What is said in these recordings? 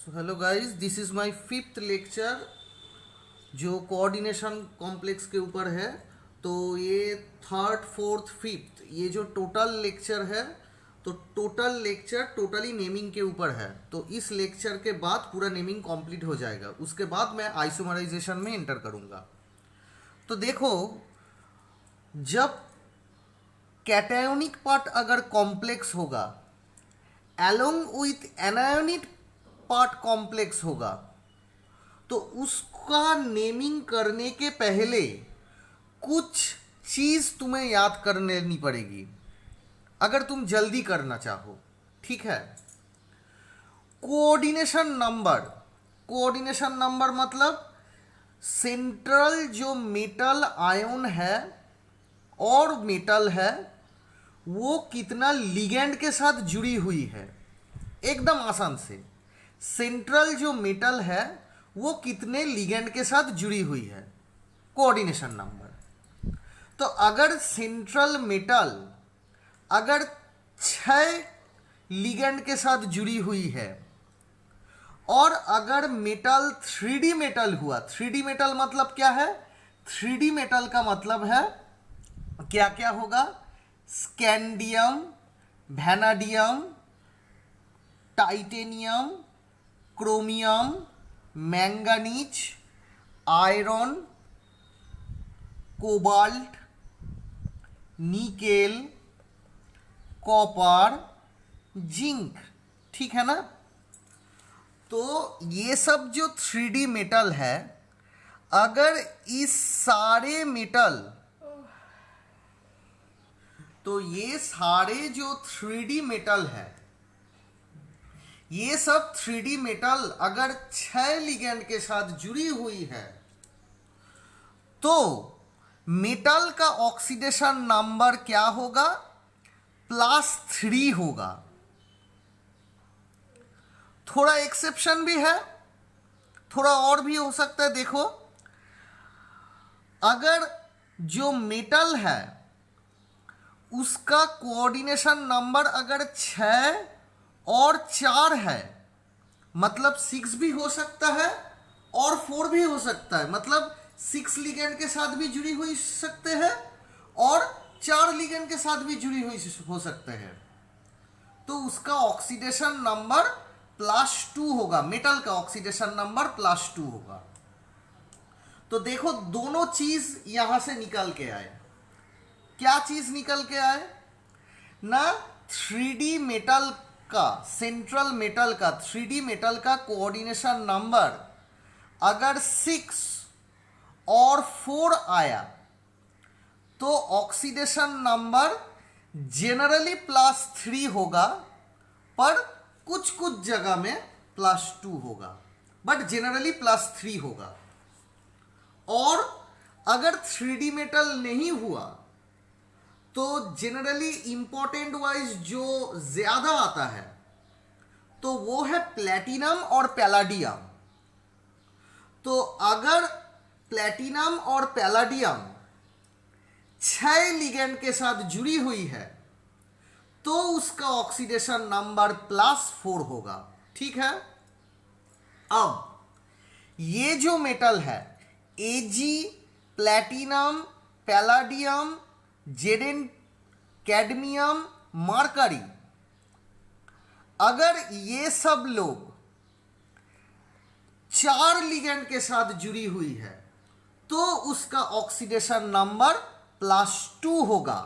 So hello guys, this is my fifth lecture जो coordination complex के ऊपर है। तो ये थर्ड फोर्थ फिफ्थ ये जो टोटल लेक्चर है, तो टोटल लेक्चर टोटली नेमिंग के ऊपर है। तो इस लेक्चर के बाद पूरा नेमिंग कंप्लीट हो जाएगा। उसके बाद मैं आइसोमराइजेशन में एंटर करूँगा। तो देखो, जब कैटायोनिक पार्ट अगर कॉम्प्लेक्स होगा along with anionic part complex होगा, तो उसका नेमिंग करने के पहले कुछ चीज तुम्हें याद कर लेनी पड़ेगी अगर तुम जल्दी करना चाहो। ठीक है। कोऑर्डिनेशन नंबर मतलब सेंट्रल जो मेटल आयन है और मेटल है वो कितना लिगेंड के साथ जुड़ी हुई है। एकदम आसान से, सेंट्रल जो मेटल है वो कितने लिगेंड के साथ जुड़ी हुई है, कोऑर्डिनेशन नंबर। तो अगर सेंट्रल मेटल अगर 6 लिगेंड के साथ जुड़ी हुई है और अगर मेटल 3D मेटल हुआ, 3D मेटल मतलब क्या है? 3D मेटल का मतलब है क्या क्या होगा? Scandium, vanadium, titanium, chromium, manganese, iron, cobalt, nickel, copper, zinc. ठीक है ना? तो ये सब जो 3D मेटल है, अगर इस सारे मेटल, तो ये सारे जो 3D मेटल है, ये सब 3D मेटल अगर 6 लिगेंड के साथ जुड़ी हुई है तो मेटल का ऑक्सीडेशन नंबर क्या होगा? +3 होगा। थोड़ा एक्सेप्शन भी है, थोड़ा और भी हो सकता है। देखो, अगर जो मेटल है उसका कोऑर्डिनेशन नंबर अगर 6 और 4 है, मतलब 6 भी हो सकता है और 4 भी हो सकता है। मतलब 6 लिगेंड के साथ भी जुड़ी हुई सकते हैं और 4 लिगेंड के साथ भी जुड़ी हुई हो सकते हैं। तो उसका ऑक्सीडेशन नंबर +2 होगा। मेटल का ऑक्सीडेशन नंबर +2 होगा। तो देखो, दोनों चीज यहां से निकल के आए। क्या चीज निकल के आए ना? 3D मेटल का, सेंट्रल मेटल का, 3D मेटल का कोऑर्डिनेशन नंबर अगर 6 और 4 आया तो ऑक्सीडेशन नंबर जनरली +3 होगा, पर कुछ कुछ जगह में +2 होगा, बट जनरली +3 होगा। और अगर 3D मेटल नहीं हुआ तो जनरली इंपॉर्टेंट वाइज जो ज्यादा आता है तो वो है प्लेटिनम और पैलाडियम। तो अगर प्लेटिनम और पैलाडियम 6 लिगेंड के साथ जुड़ी हुई है तो उसका ऑक्सीडेशन नंबर +4 होगा। ठीक है। अब ये जो मेटल है Ag, platinum, palladium, Jayden, cadmium, mercury, अगर ये सब लोग 4 लिगेंड के साथ जुड़ी हुई है तो उसका ऑक्सीडेशन नंबर +2 होगा।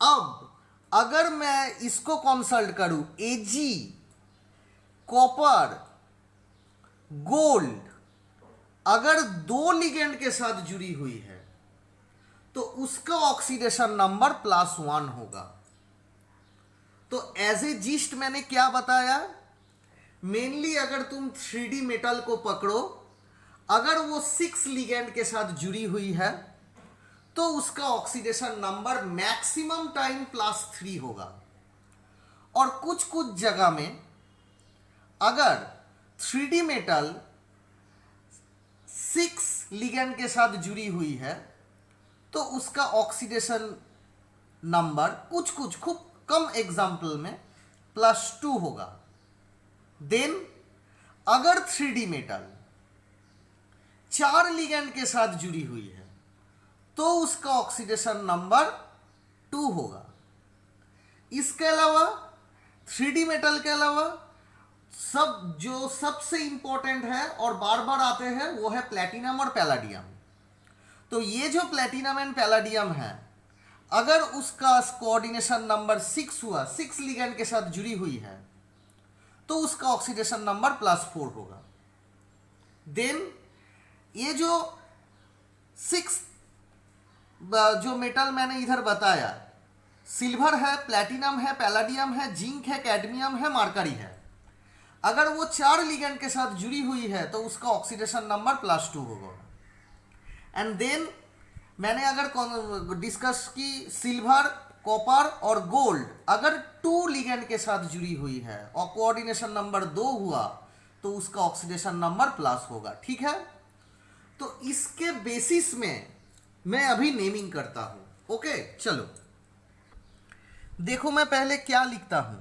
अब अगर मैं इसको कंसल्ट करूं, Ag, कॉपर, गोल्ड, अगर 2 लिगेंड के साथ जुड़ी हुई है तो उसका ऑक्सीडेशन नंबर +1 होगा। तो एज ए जिस्ट मैंने क्या बताया? मेनली अगर तुम 3D मेटल को पकड़ो, अगर वो 6 लिगेंड के साथ जुड़ी हुई है तो उसका ऑक्सीडेशन नंबर मैक्सिमम टाइम +3 होगा। और कुछ कुछ जगह में अगर 3D मेटल 6 लिगेंड के साथ जुड़ी हुई है तो उसका ऑक्सीडेशन नंबर कुछ कुछ खूब कम एग्जाम्पल में +2 होगा। देन अगर 3D मेटल 4 लिगेंड के साथ जुड़ी हुई है तो उसका ऑक्सीडेशन नंबर 2 होगा। इसके अलावा 3D मेटल के अलावा सब जो सबसे इंपॉर्टेंट है और बार बार आते हैं वो है प्लेटिनम और पैलाडियम। तो ये जो प्लेटिनम एंड पैलाडियम है, अगर उसका कोऑर्डिनेशन नंबर 6 हुआ, 6 लिगेंड के साथ जुड़ी हुई है, तो उसका ऑक्सीडेशन नंबर +4 होगा। देन ये जो 6 जो मेटल मैंने इधर बताया, सिल्वर है, प्लेटिनम है, पैलाडियम है, जिंक है, कैडमियम है, मरकरी है, अगर वो 4 लिगेंड के साथ जुड़ी हुई है तो उसका ऑक्सीडेशन नंबर +2 होगा। एंड देन मैंने अगर डिस्कस की सिल्वर, कॉपर और गोल्ड अगर 2 लिगेंड के साथ जुड़ी हुई है और कोऑर्डिनेशन नंबर 2 हुआ तो उसका ऑक्सीडेशन नंबर प्लस होगा। ठीक है, तो इसके बेसिस में मैं अभी नेमिंग करता हूं। ओके, चलो देखो मैं पहले क्या लिखता हूं।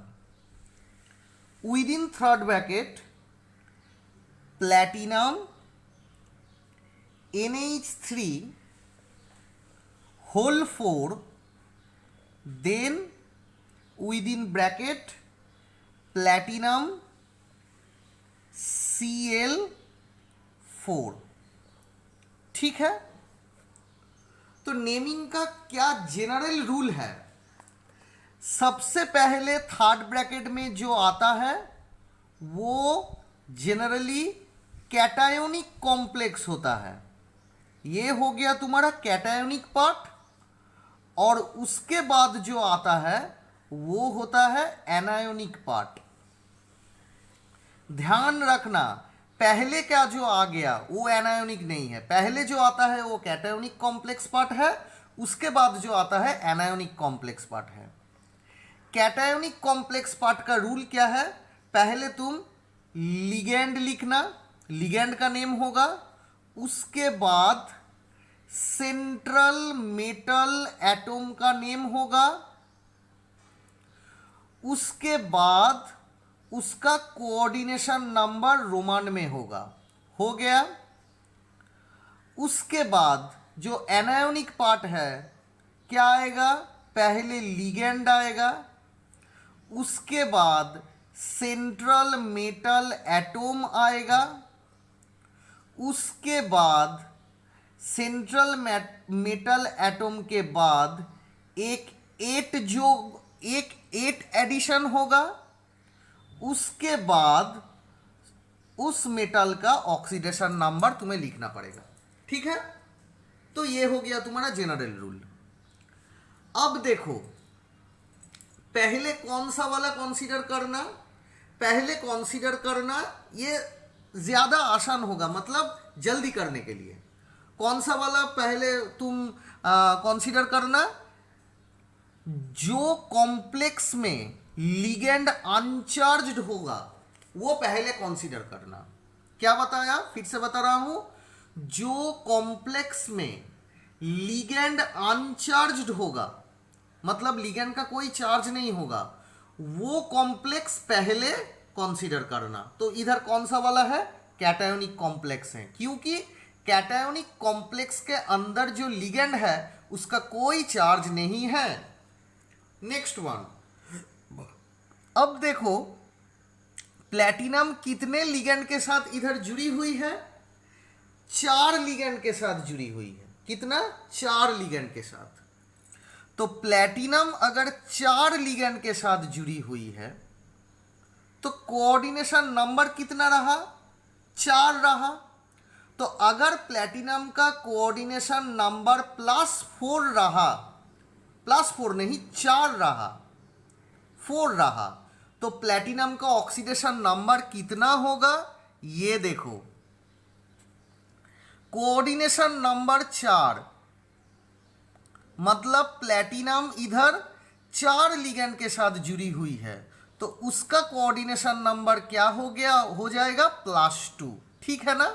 Within third bracket platinum NH3 whole 4, then within bracket platinum Cl4। ठीक है, तो नेमिंग का क्या जनरल रूल है? सबसे पहले थर्ड ब्रैकेट में जो आता है वो जनरली कैटायोनिक कॉम्प्लेक्स होता है। ये हो गया तुम्हारा कैटायोनिक पार्ट, और उसके बाद जो आता है वो होता है एनायोनिक पार्ट। ध्यान रखना, पहले क्या जो आ गया वो एनायोनिक नहीं है, पहले जो आता है वो कैटायोनिक कॉम्प्लेक्स पार्ट है, उसके बाद जो आता है एनायोनिक कॉम्प्लेक्स पार्ट है। कैटायोनिक कॉम्प्लेक्स पार्ट का रूल क्या है? पहले तुम लिगेंड लिखना, लिगेंड का नेम होगा, उसके बाद सेंट्रल मेटल एटम का नेम होगा, उसके बाद उसका कोऑर्डिनेशन नंबर रोमन में होगा। हो गया। उसके बाद जो एनायोनिक पार्ट है क्या आएगा? पहले लिगेंड आएगा, उसके बाद सेंट्रल मेटल एटम आएगा, उसके बाद सेंट्रल मेटल एटम के बाद एक 8 एडिशन होगा, उसके बाद उस मेटल का ऑक्सीडेशन नंबर तुम्हें लिखना पड़ेगा। ठीक है, तो ये हो गया तुम्हारा जनरल रूल। अब देखो पहले कौन सा वाला कंसीडर करना? पहले कंसीडर करना ये ज्यादा आसान होगा, मतलब जल्दी करने के लिए। कौन सा वाला पहले तुम कंसीडर करना? जो कॉम्प्लेक्स में लिगेंड अनचार्ज्ड होगा वो पहले कंसीडर करना। क्या बताया? फिर से बता रहा हूं, जो कॉम्प्लेक्स में लिगेंड अनचार्ज्ड होगा, मतलब लिगेंड का कोई चार्ज नहीं होगा, वो कॉम्प्लेक्स पहले कंसीडर करना। तो इधर कौन सा वाला है? कैटायोनिक कॉम्प्लेक्स है, क्योंकि कैटायोनिक कॉम्प्लेक्स के अंदर जो लिगेंड है उसका कोई चार्ज नहीं है। नेक्स्ट वन, अब देखो प्लैटिनम कितने लिगेंड के साथ इधर जुड़ी हुई है? 4 लिगेंड के साथ जुड़ी हुई है। कितना? 4 लिगेंड के साथ। तो प्लैटिनम अगर 4 लिगेंड के साथ जुड़ी हुई है तो कोऑर्डिनेशन नंबर कितना रहा? 4 रहा। तो अगर प्लैटिनम का कोऑर्डिनेशन नंबर +4 रहा, +4 नहीं 4 रहा, 4 रहा, तो प्लैटिनम का ऑक्सीडेशन नंबर कितना होगा? ये देखो, कोऑर्डिनेशन नंबर 4, मतलब प्लैटिनम इधर 4 लिगेंड के साथ जुड़ी हुई है, तो उसका कोऑर्डिनेशन नंबर क्या हो गया? हो जाएगा +2। ठीक है ना?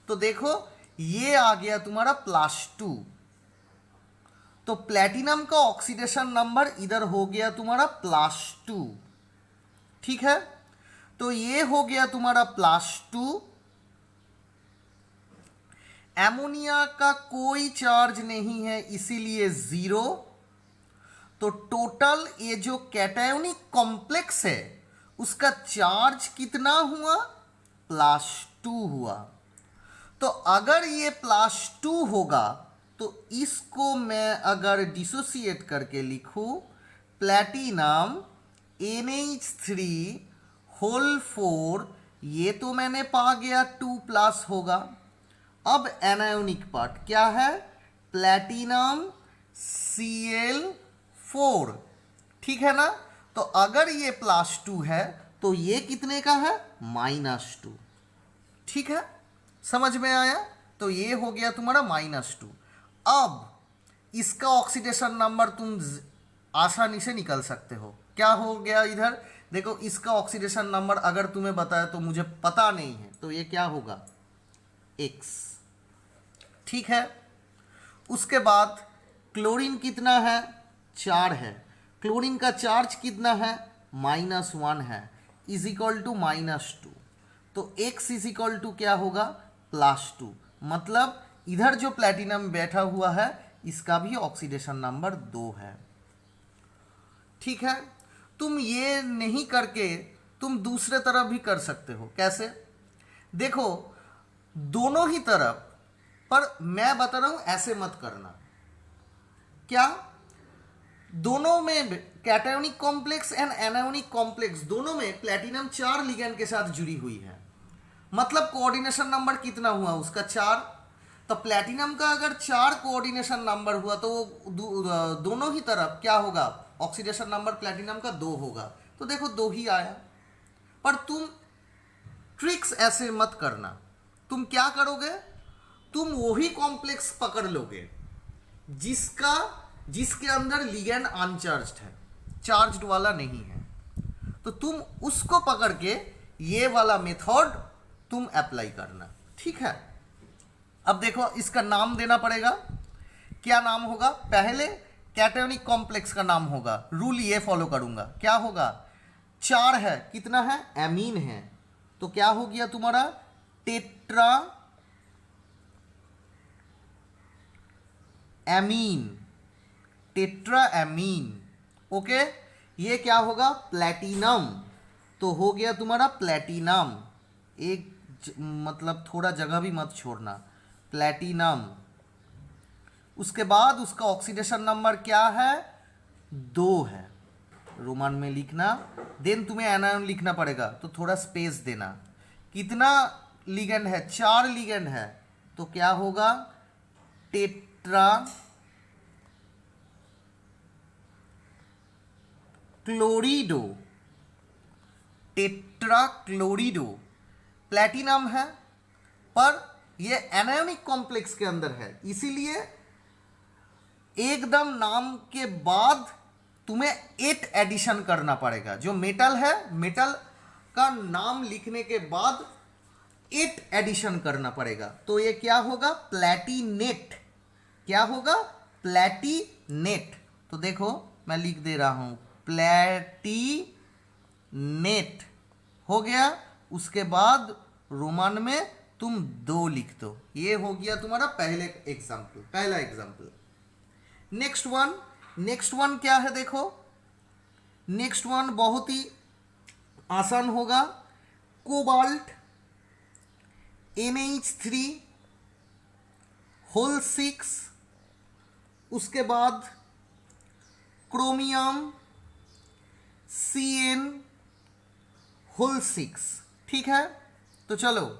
तो देखो ये आ गया तुम्हारा +2। तो प्लैटिनम का ऑक्सीडेशन नंबर इधर हो गया तुम्हारा +2। ठीक है, तो ये हो गया तुम्हारा +2। एमोनिया का कोई चार्ज नहीं है इसीलिए 0। तो टोटल ये जो कैटायोनिक कॉम्प्लेक्स है उसका चार्ज कितना हुआ? +2 हुआ। तो अगर ये +2 होगा तो इसको मैं अगर डिसोसिएट करके लिखूं, प्लेटिनम NH3 ये तो मैंने पा गया 2+ होगा। अब एनायोनिक पार्ट क्या है? प्लेटिनम Cl4, ठीक है ना। तो अगर ये +2 है तो ये कितने का है? -2, ठीक है, समझ में आया। तो ये हो गया तुम्हारा -2। अब इसका ऑक्सीडेशन नंबर तुम आसानी से निकल सकते हो। क्या हो गया इधर देखो, इसका ऑक्सीडेशन नंबर अगर तुम्हें बताया तो मुझे पता नहीं है, तो ये क्या होगा? X, ठीक है। उसके बाद क्लोरीन कितना है? 4 है। क्लोरीन का चार्ज कितना है? -1 है, इज इक्वल टू -2। तो x इज इक्वल टू क्या होगा? +2। मतलब इधर जो प्लेटिनम बैठा हुआ है इसका भी ऑक्सीडेशन नंबर 2 है, ठीक है। तुम ये नहीं करके तुम दूसरे तरफ भी कर सकते हो। कैसे? देखो, दोनों ही तरफ, पर मैं बता रहा हूं ऐसे मत करना। क्या? दोनों में cationic complex and anionic complex दोनों में प्लेटिनम 4 लिगेंड के साथ जुड़ी हुई है। मतलब कोऑर्डिनेशन नंबर कितना हुआ उसका? 4। तो प्लेटिनम का अगर 4 कोऑर्डिनेशन नंबर हुआ तो दोनों ही तरफ क्या होगा? ऑक्सीडेशन नंबर प्लेटिनम का 2 होगा। तो देखो 2 ही आया। पर तुम ट्रिक्स ऐसे मत करना। तुम क्या करोगे? तुम वही कॉम्प्लेक्स पकड़ लोगे जिसके अंदर लिगेंड अनचार्ज्ड है, चार्ज्ड वाला नहीं है। तो तुम उसको पकड़ के ये वाला मेथड तुम अप्लाई करना, ठीक है। अब देखो, इसका नाम देना पड़ेगा। क्या नाम होगा? पहले कैटायोनिक कॉम्प्लेक्स का नाम होगा। रूल ये फॉलो करूंगा। क्या होगा? 4 है, कितना है? एमीन है। तो क्या हो गया तुम्हारा? Tetra amine, tetra amine. Okay, ये क्या होगा? प्लेटिनम। तो हो गया तुम्हारा प्लेटिनम। एक मतलब थोड़ा जगह भी मत छोड़ना, प्लेटिनम। उसके बाद उसका ऑक्सीडेशन नंबर क्या है? 2 है, रोमन में लिखना। देन तुम्हें एनायन लिखना पड़ेगा, तो थोड़ा स्पेस देना। कितना लिगेंड है? 4 लिगेंड है। तो क्या होगा? Tetra chlorido, tetra chlorido. Platinum है पर ये एनायोनिक कॉम्प्लेक्स के अंदर है, इसीलिए एकदम नाम के बाद तुम्हें 8 एडिशन करना पड़ेगा। जो मेटल है, मेटल का नाम लिखने के बाद 8 एडिशन करना पड़ेगा। तो ये क्या होगा? प्लेटिनेट। क्या होगा? प्लेटिनेट। तो देखो मैं लिख दे रहा हूं, प्लेटिनेट हो गया। उसके बाद रोमन में तुम 2 लिख दो। ये हो गया तुम्हारा पहला एग्जाम्पल। नेक्स्ट वन क्या है? देखो, नेक्स्ट वन बहुत ही आसान होगा। कोबाल्ट NH3 उसके बाद क्रोमियम CN6, ठीक है। तो चलो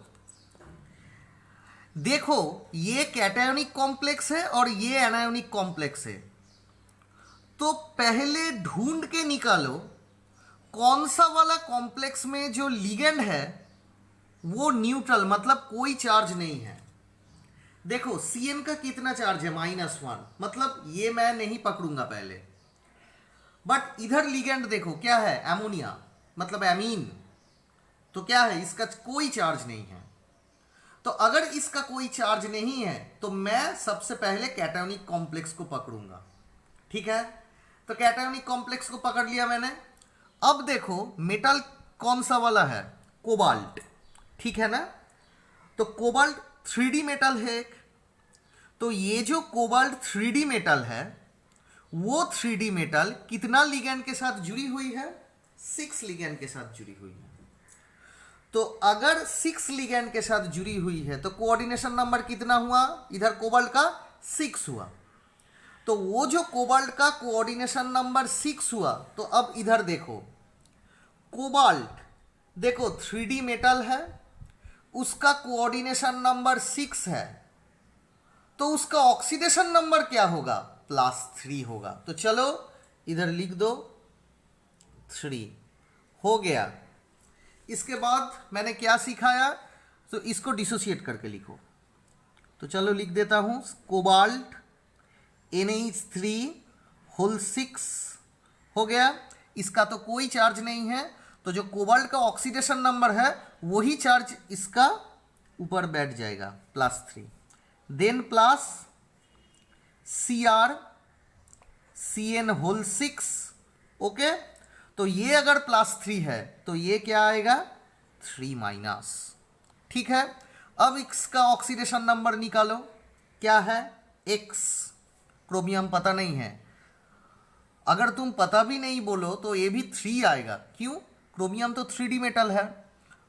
देखो, ये कैटायोनिक कॉम्प्लेक्स है और ये एनायोनिक कॉम्प्लेक्स है। तो पहले ढूंढ के निकालो कौन सा वाला कॉम्प्लेक्स में जो लिगेंड है वो न्यूट्रल, मतलब कोई चार्ज नहीं है। देखो Cn का कितना चार्ज है? -1, मतलब ये मैं नहीं पकड़ूंगा पहले। बट इधर लिगेंड देखो क्या है? एमोनिया, मतलब एमीन। तो क्या है? इसका कोई चार्ज नहीं है। तो अगर इसका कोई चार्ज नहीं है तो मैं सबसे पहले कैटायोनिक कॉम्प्लेक्स को पकड़ूंगा, ठीक है। तो कैटायोनिक कॉम्प्लेक्स को पकड़ लिया मैंने। अब देखो मेटल कौन सा वाला है? कोबाल्ट, ठीक है ना। तो कोबाल्ट 3D मेटल है एक। तो ये जो कोबाल्ट 3D मेटल है, वो 3D मेटल कितना लिगेंड के साथ जुड़ी हुई है? 6 लिगेंड के साथ जुड़ी हुई है। तो अगर 6 लिगेंड के साथ जुड़ी हुई है तो कोऑर्डिनेशन नंबर कितना हुआ? इधर कोबाल्ट का 6 हुआ। तो वो जो कोबाल्ट का कोऑर्डिनेशन नंबर 6 हुआ, तो अब इधर देखो, कोबाल्ट देखो 3D मेटल है, उसका कोऑर्डिनेशन नंबर 6 है, तो उसका ऑक्सीडेशन नंबर क्या होगा? +3 होगा। तो चलो इधर लिख दो 3, हो गया। इसके बाद मैंने क्या सिखाया? तो इसको डिसोशिएट करके लिखो। तो चलो लिख देता हूं, कोबाल्ट NH3 हो गया। इसका तो कोई चार्ज नहीं है, तो जो कोबाल्ट का ऑक्सीडेशन नंबर है वही चार्ज इसका ऊपर बैठ जाएगा, +3। Then plus CrCN6, okay. तो ये अगर +3 है तो ये क्या आएगा? 3-, ठीक है। अब इसका ऑक्सीडेशन नंबर निकालो, क्या है? X। क्रोमियम पता नहीं है, अगर तुम पता भी नहीं बोलो तो ये भी 3 आएगा। क्यों? क्रोमियम तो 3D मेटल है,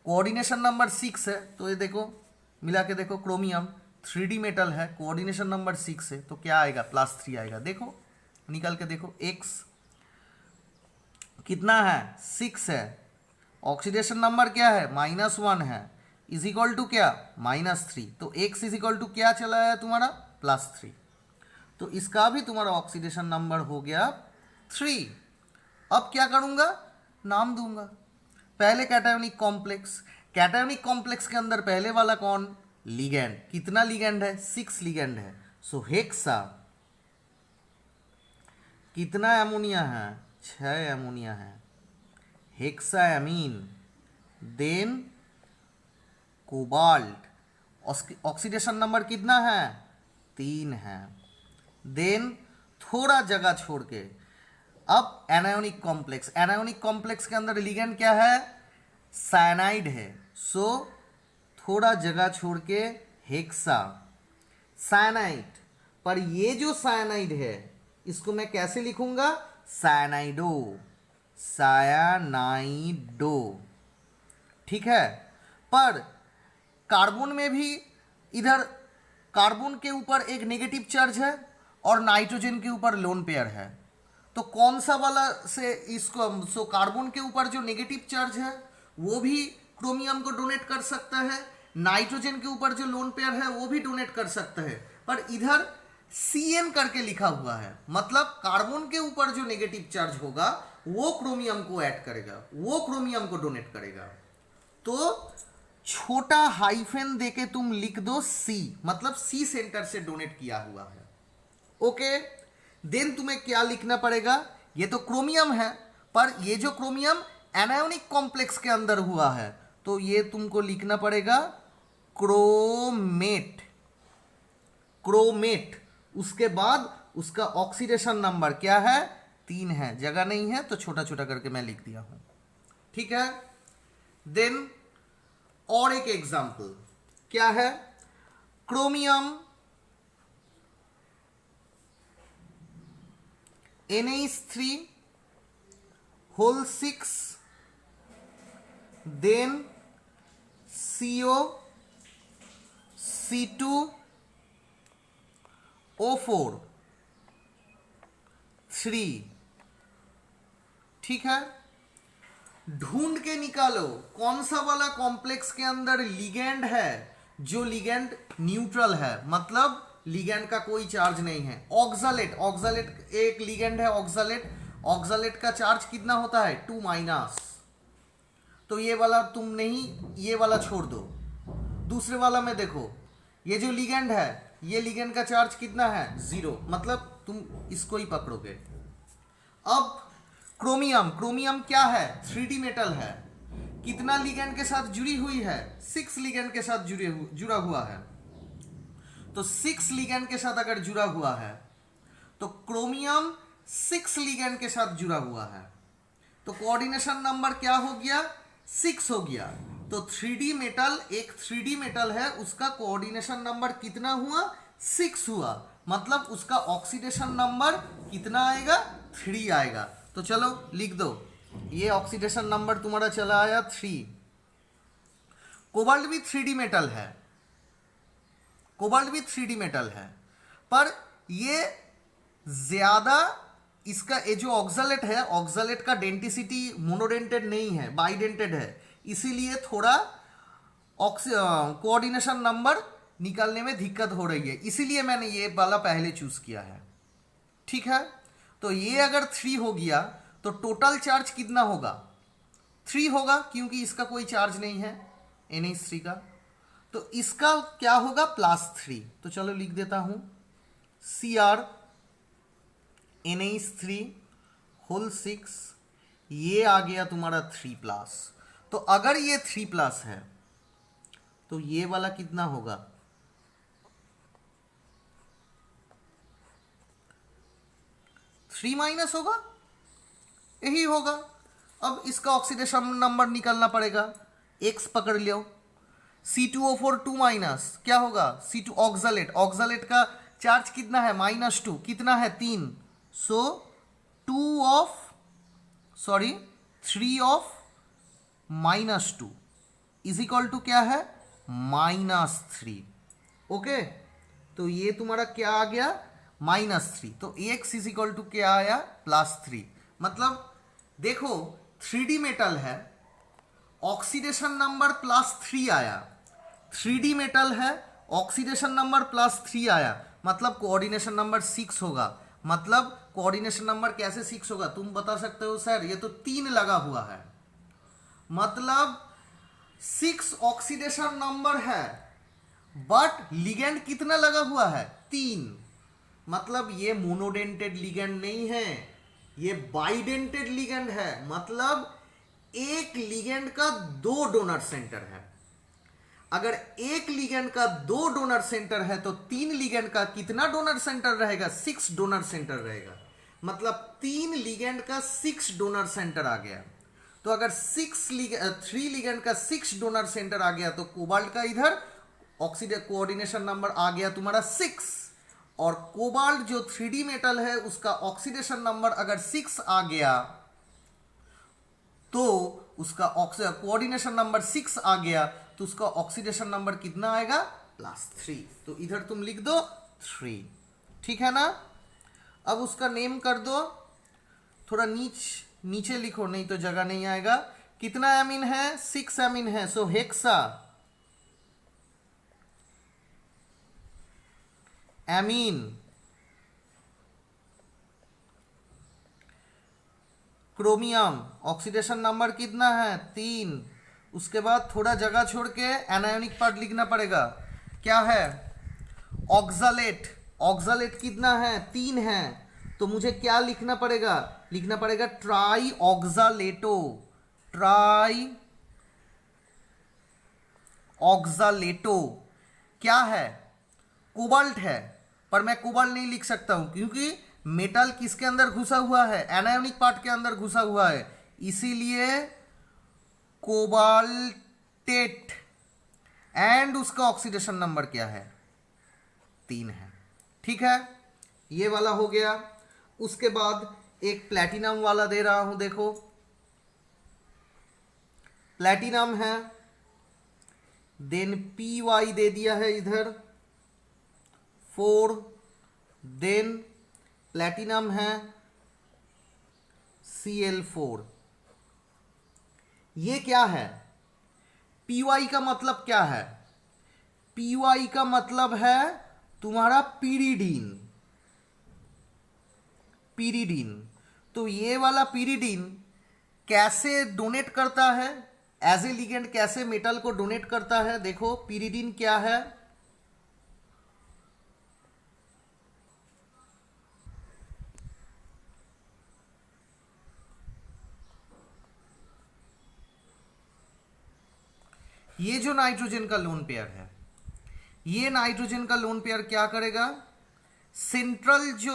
कोऑर्डिनेशन नंबर 6 है। तो ये देखो, मिला के देखो, क्रोमियम 3D मेटल है, कोऑर्डिनेशन नंबर 6 है, तो क्या आएगा? +3 आएगा। देखो निकाल के देखो, X कितना है? 6 है, ऑक्सीडेशन नंबर क्या है? -1 है, इज इक्वल टू क्या? -3। तो X इज इक्वल टू क्या चला है तुम्हारा? +3। तो इसका भी तुम्हारा ऑक्सीडेशन नंबर हो गया 3। अब क्या करूंगा? नाम दूंगा। पहले कैटायोनिक कॉम्प्लेक्स, कैटायोनिक कॉम्प्लेक्स के अंदर पहले वाला कौन? लिगेंड। कितना लिगेंड है? 6 लिगेंड है। सो हेक्सा, कितना एमोनिया है? 6 एमोनिया है, hexa amine. Then cobalt, oxidation number कितना है? 3 है। देन थोड़ा जगह छोड़ के अब एनायोनिक कॉम्प्लेक्स, एनायोनिक कॉम्प्लेक्स के अंदर लिगेंड क्या है? साइनाइड है। सो थोड़ा जगह छोड़ के हेक्सा साइनाइड। पर ये जो साइनाइड है इसको मैं कैसे लिखूंगा? साइनाइडो, सायानाइडो, ठीक है। पर कार्बन में भी इधर कार्बन के ऊपर एक नेगेटिव चार्ज है और नाइट्रोजन के ऊपर लोन पेयर है। तो कौन सा वाला से इसको, सो कार्बन के ऊपर जो नेगेटिव चार्ज है वो भी क्रोमियम को डोनेट कर सकता है, नाइट्रोजन के ऊपर जो लोन पेयर है वो भी डोनेट कर सकता है। पर इधर CN करके लिखा हुआ है, मतलब कार्बन के ऊपर जो नेगेटिव चार्ज होगा वो क्रोमियम को ऐड करेगा, वो क्रोमियम को डोनेट करेगा। तो छोटा हाइफेन देके तुम लिख दो C, मतलब C सेंटर से डोनेट किया हुआ है, ओके। देन तुम्हें क्या लिखना पड़ेगा? ये तो क्रोमियम है, पर ये जो क्रोमियम एनायोनिक कॉम्प्लेक्स के अंदर हुआ है, तो ये तुमको लिखना पड़ेगा क्रोमेट, क्रोमेट। उसके बाद उसका ऑक्सीडेशन नंबर क्या है? 3 है। जगह नहीं है तो छोटा छोटा करके मैं लिख दिया हूं, ठीक है। देन और एक एग्जाम्पल क्या है? क्रोमियम NH3 देन COC2O4 3, ठीक है। ढूंढ के निकालो कौन सा वाला कॉम्प्लेक्स के अंदर लिगेंड है जो लिगेंड न्यूट्रल है, मतलब लिगेंड का कोई चार्ज नहीं है। ऑक्सालेट, ऑक्सालेट एक लिगेंड है, ऑक्सालेट, ऑक्सालेट का चार्ज कितना होता है? 2-। तो ये वाला तुम नहीं, ये वाला छोड़ दो। दूसरे वाला में देखो, ये जो लिगेंड है, ये लिगेंड का चार्ज कितना है? 0, मतलब तुम इसको ही पकड़ोगे। अब क्रोमियम, क्रोमियम क्या है? 3D मेटल है, कितना लिगेंड के साथ जुड़ी हुई है? 6 लिगेंड के साथ जुड़ा हुआ है। तो 6 लिगेंड के साथ अगर जुड़ा हुआ है तो क्रोमियम 6 लिगेंड के साथ जुड़ा हुआ है, तो कोऑर्डिनेशन नंबर क्या हो गया? 6 हो गया। तो 3D मेटल, एक 3D मेटल है, उसका कोऑर्डिनेशन नंबर कितना हुआ? 6 हुआ। मतलब उसका ऑक्सीडेशन नंबर कितना आएगा? 3 आएगा। तो चलो लिख दो, ये ऑक्सीडेशन नंबर तुम्हारा चला आया 3। कोबाल्ट भी 3D मेटल है, कोबाल्ट भी 3D मेटल है, पर ये ज्यादा, इसका ये जो ऑक्सालेट है, ऑक्सालेट का डेंटिसिटी मोनोडेंटेड नहीं है, बाइडेंटेड है, इसीलिए थोड़ा कोऑर्डिनेशन नंबर निकालने में दिक्कत हो रही है, इसीलिए मैंने ये वाला पहले चूज किया है। ठीक है, तो ये अगर 3 हो गया तो टोटल चार्ज कितना होगा? 3 होगा, क्योंकि इसका कोई चार्ज नहीं है NH3 का। तो इसका क्या होगा? +3। तो चलो लिख देता हूं, Cr NH3 होल 6, ये आ गया तुम्हारा 3+। तो अगर ये 3+ है तो ये वाला कितना होगा? 3- होगा, यही होगा। अब इसका ऑक्सीडेशन नंबर निकालना पड़ेगा, X पकड़ लो, C2O4 2-, क्या होगा? C2 ऑक्सालेट, ऑक्सालेट का चार्ज कितना है? -2, कितना है? 3। सो 3 ऑफ -2 इज इक्वल टू क्या है? -3। ओके, तो ये तुम्हारा क्या आ गया? -3। तो X इज इक्वल टू क्या आया? +3। मतलब देखो 3D मेटल है, ऑक्सीडेशन नंबर +3 आया, 3D मेटल है, ऑक्सीडेशन नंबर +3 आया, मतलब कोऑर्डिनेशन नंबर 6 होगा। मतलब कोऑर्डिनेशन नंबर कैसे 6 होगा? तुम बता सकते हो सर, ये तो 3 लगा हुआ है, मतलब 6 ऑक्सीडेशन नंबर है, बट लिगेंड कितना लगा हुआ है? 3। मतलब ये मोनोडेंटेड लिगेंड नहीं है, ये बाइडेंटेड लिगेंड है, मतलब एक लिगेंड का 2 डोनर सेंटर है। अगर एक लिगेंड का 2 डोनर सेंटर है तो 3 लिगेंड का कितना डोनर सेंटर रहेगा? 6 डोनर सेंटर रहेगा। मतलब 3 लिगेंड का 6 डोनर सेंटर आ गया। तो अगर 3 लिगेंड का 6 डोनर सेंटर आ गया तो कोबाल्ट का इधर कोऑर्डिनेशन नंबर आ गया तुम्हारा 6। और कोबाल्ट जो 3D मेटल है उसका ऑक्सीडेशन नंबर अगर 6 आ गया तो उसका कोऑर्डिनेशन नंबर 6 आ गया तो उसका ऑक्सीडेशन नंबर कितना आएगा? +3। तो इधर तुम लिख दो 3। ठीक है ना? अब उसका नेम कर दो, थोड़ा नीचे लिखो, नहीं तो जगह नहीं आएगा। कितना एमीन है? 6 एमीन है, so hexa amine. Chromium oxidation number कितना है? 3। उसके बाद थोड़ा जगह छोड़ के एनायोनिक पार्ट लिखना पड़ेगा। क्या है? ऑक्सालेट, ऑक्सालेट कितना है? 3 है, तो मुझे क्या लिखना पड़ेगा? लिखना पड़ेगा ट्राई ऑक्सालेटो, ट्राई ऑक्सालेटो। क्या है? कोबाल्ट है, पर मैं कोबाल्ट नहीं लिख सकता हूं क्योंकि मेटल किसके अंदर घुसा हुआ है? एनायोनिक पार्ट के अंदर घुसा हुआ है, इसीलिए कोबाल्टेट। एंड उसका ऑक्सीडेशन नंबर क्या है? 3 है। ठीक है, ये वाला हो गया। उसके बाद एक प्लैटिनम वाला दे रहा हूं, देखो प्लैटिनम है, देन PY दे दिया है इधर 4, देन प्लैटिनम है Cl4। ये क्या है? PY का मतलब क्या है? PY का मतलब है तुम्हारा पीरिडीन, पीरिडीन। तो ये वाला पीरिडीन कैसे डोनेट करता है? एज ए लिगेंड कैसे मेटल को डोनेट करता है? देखो पीरिडीन क्या है? ये जो नाइट्रोजन का लोन पेयर है, ये नाइट्रोजन का लोन पेयर क्या करेगा? सेंट्रल जो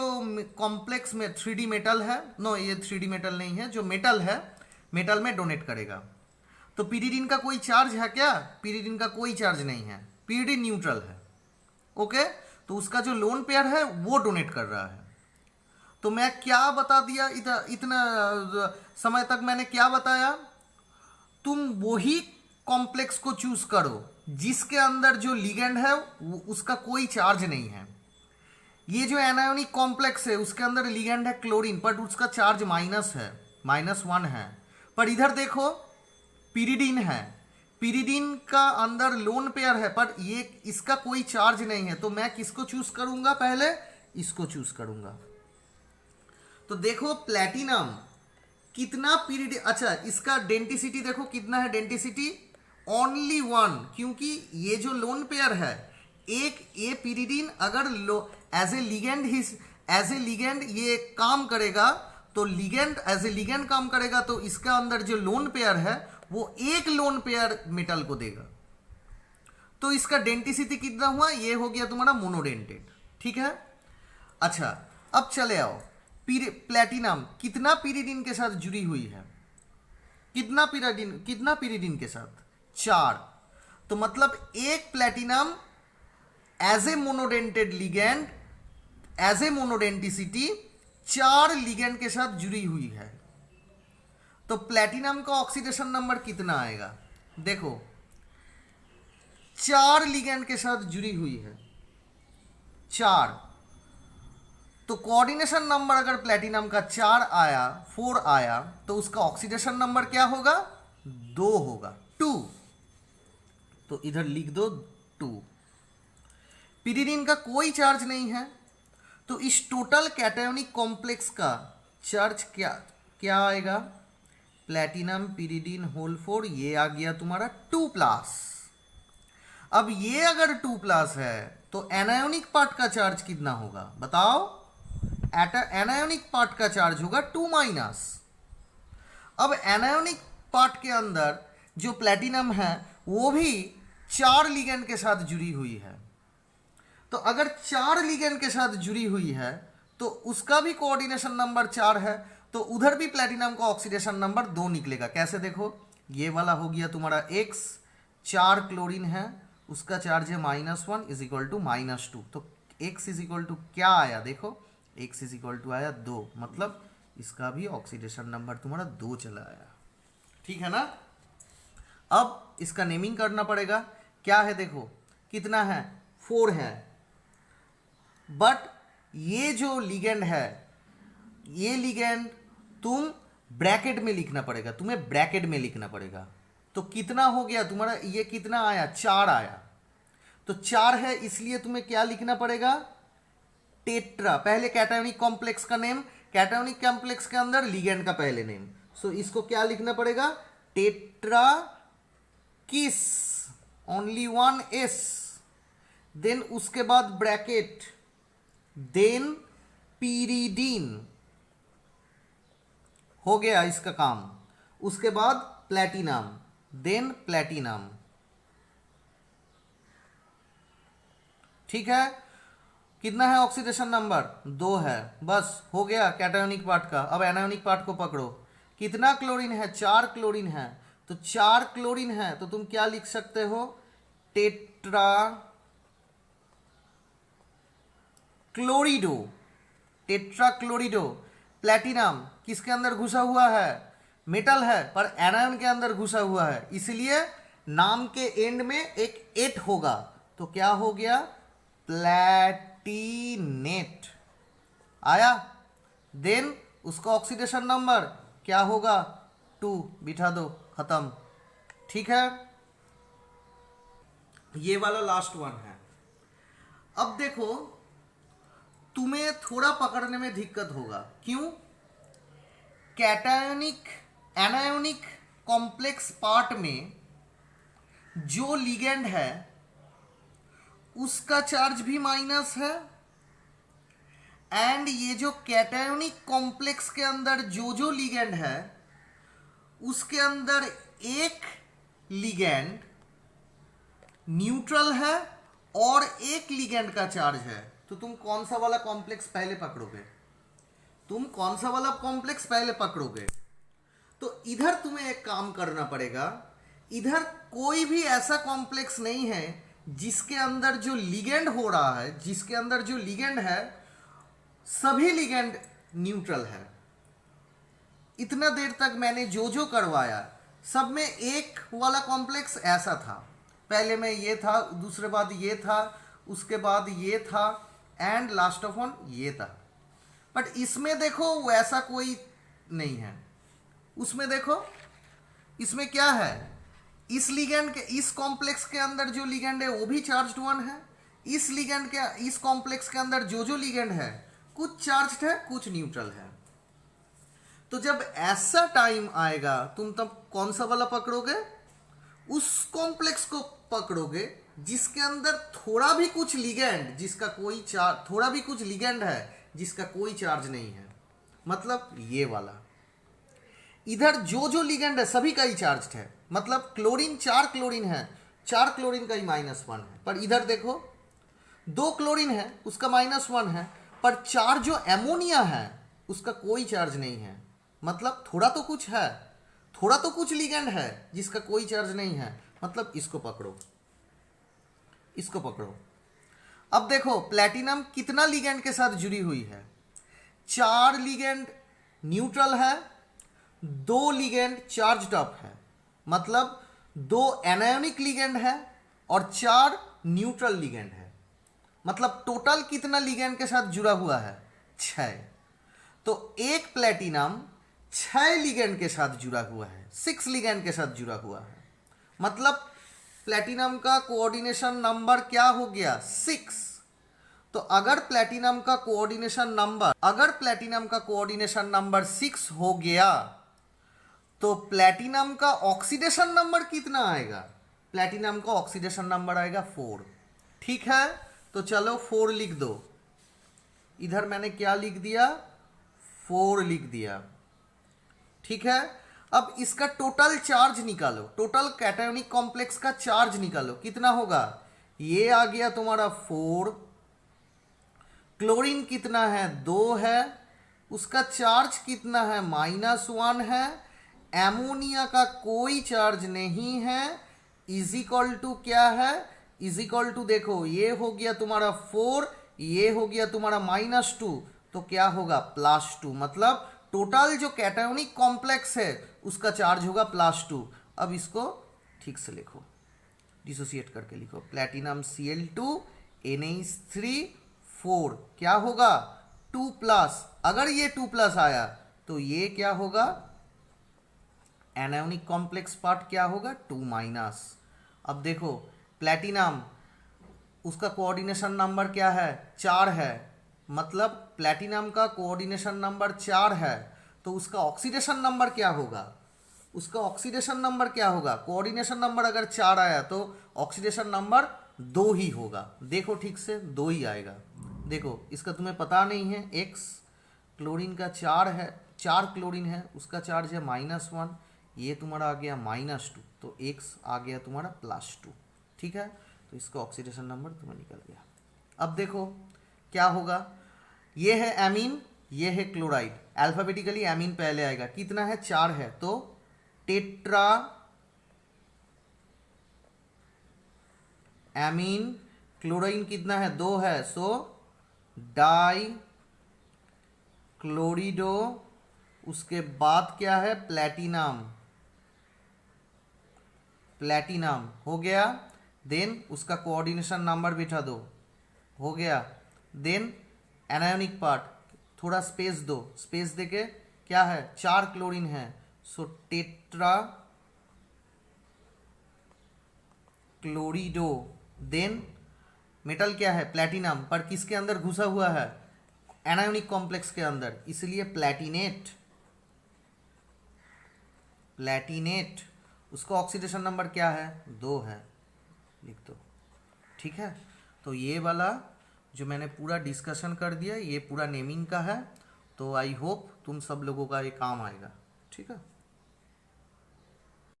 कॉम्प्लेक्स में 3D मेटल है, नो ये 3D मेटल नहीं है, जो मेटल है, मेटल में डोनेट करेगा। तो पीरिडिन का कोई चार्ज है क्या? पीरिडिन का कोई चार्ज नहीं है, पीरिडिन न्यूट्रल है। ओके, तो उसका जो लोन पेयर है वो डोनेट कर रहा है। तो मैं क्या बता दिया इतना समय तक मैंने क्या बताया? तुम वही कॉम्प्लेक्स को चूज करो जिसके अंदर जो लिगेंड है उसका कोई चार्ज नहीं है। ये जो एनायोनिक कॉम्प्लेक्स है उसके अंदर लिगेंड है क्लोरीन, पर उसका चार्ज माइनस है, -1 है। पर इधर देखो पीरिडिन है, पीरिडिन का अंदर लोन पेयर है पर ये इसका कोई चार्ज नहीं है। तो मैं किसको चूज करूंगा? पहले इसको चूज करूंगा। तो देखो प्लैटिनम कितना पीरिडिन, अच्छा इसका डेंटिसिटी देखो कितना है, डेंटिसिटी ओनली 1, क्योंकि ये जो लोन पेयर है एक ये पीरिडिन अगर एज ए लिगेंड ये काम करेगा तो लिगेंड एज ए लिगेंड काम करेगा तो इसका अंदर जो लोन पेयर है वो एक लोन पेयर मेटल को देगा। तो इसका डेंटिसिटी कितना हुआ? ये हो गया तुम्हारा मोनोडेंटेड। ठीक है, अच्छा अब चले आओ प्लैटिनम कितना पीरिडिन के साथ जुड़ी हुई है? कितना पीरिडिन के साथ? 4। तो मतलब एक platinum as a monodentate ligand as a monodenticity 4 ligand के साथ जुड़ी हुई है। तो प्लैटिनम का ऑक्सीडेशन नंबर कितना आएगा? देखो 4 लिगेंड के साथ जुड़ी हुई है 4, तो कोऑर्डिनेशन नंबर अगर प्लैटिनम का 4 आया तो उसका ऑक्सीडेशन नंबर क्या होगा? 2 होगा, 2। तो इधर लिख दो 2। पीरिडिन का कोई चार्ज नहीं है तो इस टोटल कैटायोनिक कॉम्प्लेक्स का चार्ज क्या आएगा? प्लैटिनम पीरिडिन होल 4, ये आ गया तुम्हारा 2+। अब ये अगर 2+ है तो एनायोनिक पार्ट का चार्ज कितना होगा बताओ? एनायोनिक पार्ट का चार्ज होगा 2-। अब एनायोनिक पार्ट के अंदर जो प्लैटिनम है वो भी 4 लिगेंड के साथ जुड़ी हुई है। तो अगर 4 लिगेंड के साथ जुड़ी हुई है तो उसका भी कोऑर्डिनेशन नंबर 4 है, तो उधर भी प्लैटिनम का ऑक्सीडेशन नंबर 2 निकलेगा। कैसे? देखो ये वाला हो गया तुम्हारा X, 4 क्लोरीन है उसका चार्ज है -1 = -2। तो X = क्या आया? देखो X = आया 2, मतलब इसका भी ऑक्सीडेशन नंबर तुम्हारा 2 चला आया। ठीक है ना? अब इसका नेमिंग करना पड़ेगा। क्या है? देखो कितना है? 4 है, बट ये जो लिगेंड है ये लिगेंड तुम ब्रैकेट में लिखना पड़ेगा, तुम्हें ब्रैकेट में लिखना पड़ेगा। तो कितना हो गया तुम्हारा? ये कितना आया? 4 आया। तो 4 है इसलिए तुम्हें क्या लिखना पड़ेगा? टेट्रा। पहले कैटायोनिक कॉम्प्लेक्स का नेम, कैटायोनिक कॉम्प्लेक्स के अंदर लिगेंड का पहले नेम, सो इसको क्या लिखना पड़ेगा? टेट्रा किस, ओनली 1 S, देन उसके बाद ब्रैकेट, देन पीरिडीन, हो गया इसका काम। उसके बाद प्लैटिनम, देन प्लैटिनम। ठीक है, कितना है ऑक्सीडेशन नंबर? 2 है। बस हो गया कैटायोनिक पार्ट का। अब एनायोनिक पार्ट को पकड़ो। कितना क्लोरीन है? 4 क्लोरीन है। तो 4 क्लोरीन है तो तुम क्या लिख सकते हो? Tetra chlorido, tetra chlorido. Platinum किसके अंदर घुसा हुआ है? मेटल है पर एनायन के अंदर घुसा हुआ है, इसलिए नाम के एंड में एक 8 होगा। तो क्या हो गया? प्लैटिनेट आया। देन उसका ऑक्सीडेशन नंबर क्या होगा? 2, बिठा दो, खत्म। ठीक है, ये वाला लास्ट वन है। अब देखो तुम्हें थोड़ा पकड़ने में दिक्कत होगा। क्यों? कैटायोनिक एनायोनिक कॉम्प्लेक्स पार्ट में जो लिगेंड है उसका चार्ज भी माइनस है, एंड ये जो कैटायोनिक कॉम्प्लेक्स के अंदर जो लिगेंड है उसके अंदर एक लिगेंड न्यूट्रल है और एक लिगेंड का चार्ज है। तो तुम कौन सा वाला कॉम्प्लेक्स पहले पकड़ोगे? कौन सा वाला कॉम्प्लेक्स पहले पकड़ोगे? तो इधर तुम्हें एक काम करना पड़ेगा इधर कोई भी ऐसा कॉम्प्लेक्स नहीं है जिसके अंदर जो लिगेंड हो रहा है, जिसके अंदर जो लिगेंड है, सभी लिगेंड न्यूट्रल है। इतना देर तक मैंने जो जो करवाया सब में एक वाला कॉम्प्लेक्स ऐसा था, पहले में ये था, दूसरे बाद ये था, उसके बाद ये था, एंड लास्ट ऑफ ऑन ये था। बट इसमें देखो वैसा कोई नहीं है। उसमें देखो इसमें क्या है, इस लिगेंड के, इस कॉम्प्लेक्स के अंदर जो लिगेंड है वो भी चार्ज्ड वन है, इस लिगेंड के, इस कॉम्प्लेक्स के अंदर जो जो लिगेंड है कुछ चार्ज्ड है कुछ न्यूट्रल है। तो जब ऐसा टाइम आएगा तुम तब कौन सा वाला पकड़ोगे, उस कॉम्प्लेक्स को पकड़ोगे जिसके अंदर थोड़ा भी कुछ लिगेंड, जिसका कोई चार्ज, थोड़ा भी कुछ लिगेंड है जिसका कोई चार्ज नहीं है, मतलब ये वाला। इधर जो जो लिगेंड है सभी का ही चार्ज है, मतलब क्लोरीन, 4 क्लोरीन है, 4 क्लोरीन का ही -1 है। पर इधर देखो 2 क्लोरीन है उसका -1 है, पर 4 जो एमोनिया है उसका कोई चार्ज नहीं है, मतलब थोड़ा तो कुछ है, थोड़ा तो कुछ लिगेंड है जिसका कोई चार्ज नहीं है, मतलब इसको पकड़ो, इसको पकड़ो। अब देखो प्लैटिनम कितना लिगेंड के साथ जुड़ी हुई है, 4 लिगेंड न्यूट्रल है, 2 लिगेंड चार्ज्ड अप है, मतलब 2 एनायोनिक लिगेंड है और 4 न्यूट्रल लिगेंड है, मतलब टोटल कितना लिगेंड के साथ जुड़ा हुआ है, 6। तो एक प्लैटिनम 6 लिगेंड के साथ जुड़ा हुआ है, 6 लिगेंड के साथ जुड़ा हुआ है, मतलब प्लैटिनम का कोऑर्डिनेशन नंबर क्या हो गया, 6। तो अगर प्लैटिनम का कोऑर्डिनेशन नंबर 6 हो गया तो प्लैटिनम का ऑक्सीडेशन नंबर कितना आएगा, प्लैटिनम का ऑक्सीडेशन नंबर आएगा 4। ठीक है, तो चलो 4 लिख दो, इधर मैंने क्या लिख दिया, 4 लिख दिया। ठीक है, अब इसका टोटल चार्ज निकालो, टोटल कैटायोनिक कॉम्प्लेक्स का चार्ज निकालो, कितना होगा, ये आ गया तुम्हारा 4, क्लोरीन कितना है, 2 है, उसका चार्ज कितना है, -1 है, एमोनिया का कोई चार्ज नहीं है, इज इक्वल टू क्या है, इज इक्वल टू देखो ये हो गया तुम्हारा 4, ये हो गया तुम्हारा -2, तो क्या होगा +2, मतलब टोटल जो कैटायोनिक कॉम्प्लेक्स है उसका चार्ज होगा +2। अब इसको ठीक से लिखो, डिसोसिएट करके लिखो, प्लैटिनम Cl2 NH3 4 क्या होगा 2+, अगर ये 2+ आया तो ये क्या होगा, एनायोनिक कॉम्प्लेक्स पार्ट क्या होगा 2-। अब देखो प्लैटिनम, उसका कोऑर्डिनेशन नंबर क्या है, 4 है, मतलब प्लैटिनम का कोऑर्डिनेशन नंबर 4 है, तो उसका ऑक्सीडेशन नंबर क्या होगा, उसका ऑक्सीडेशन नंबर क्या होगा, कोऑर्डिनेशन नंबर अगर 4 आया तो ऑक्सीडेशन नंबर 2 ही होगा, देखो ठीक से 2 ही आएगा। देखो इसका तुम्हें पता नहीं है, X क्लोरीन का 4 है, 4 क्लोरीन है, उसका चार्ज है -1, ये तुम्हारा आ गया -2, तो X आ गया तुम्हारा +2। ठीक है, तो इसका ऑक्सीडेशन नंबर तुम्हें निकल गया। अब देखो क्या होगा, ये है एमीन, ये है क्लोराइड, अल्फाबेटिकली एमीन पहले आएगा, कितना है 4 है, तो टेट्रा एमीन, क्लोरीन कितना है 2 है, सो डाई क्लोरिडो, उसके बाद क्या है प्लैटिनम, प्लैटिनम हो गया, देन उसका कोऑर्डिनेशन नंबर बिठा दो, हो गया, देन एनायोनिक पार्ट, थोड़ा स्पेस दो, स्पेस देके क्या है 4 क्लोरीन है, सो टेट्रा क्लोरिडो, देन मेटल क्या है प्लैटिनम, पर किसके अंदर घुसा हुआ है, एनायोनिक कॉम्प्लेक्स के अंदर, इसलिए प्लैटिनेट, प्लैटिनेट, उसका ऑक्सीडेशन नंबर क्या है 2 है, लिख दो। ठीक है, तो ये वाला जो मैंने पूरा डिस्कशन कर दिया ये पूरा नेमिंग का है, तो आई होप तुम सब लोगों का ये काम आएगा। ठीक है।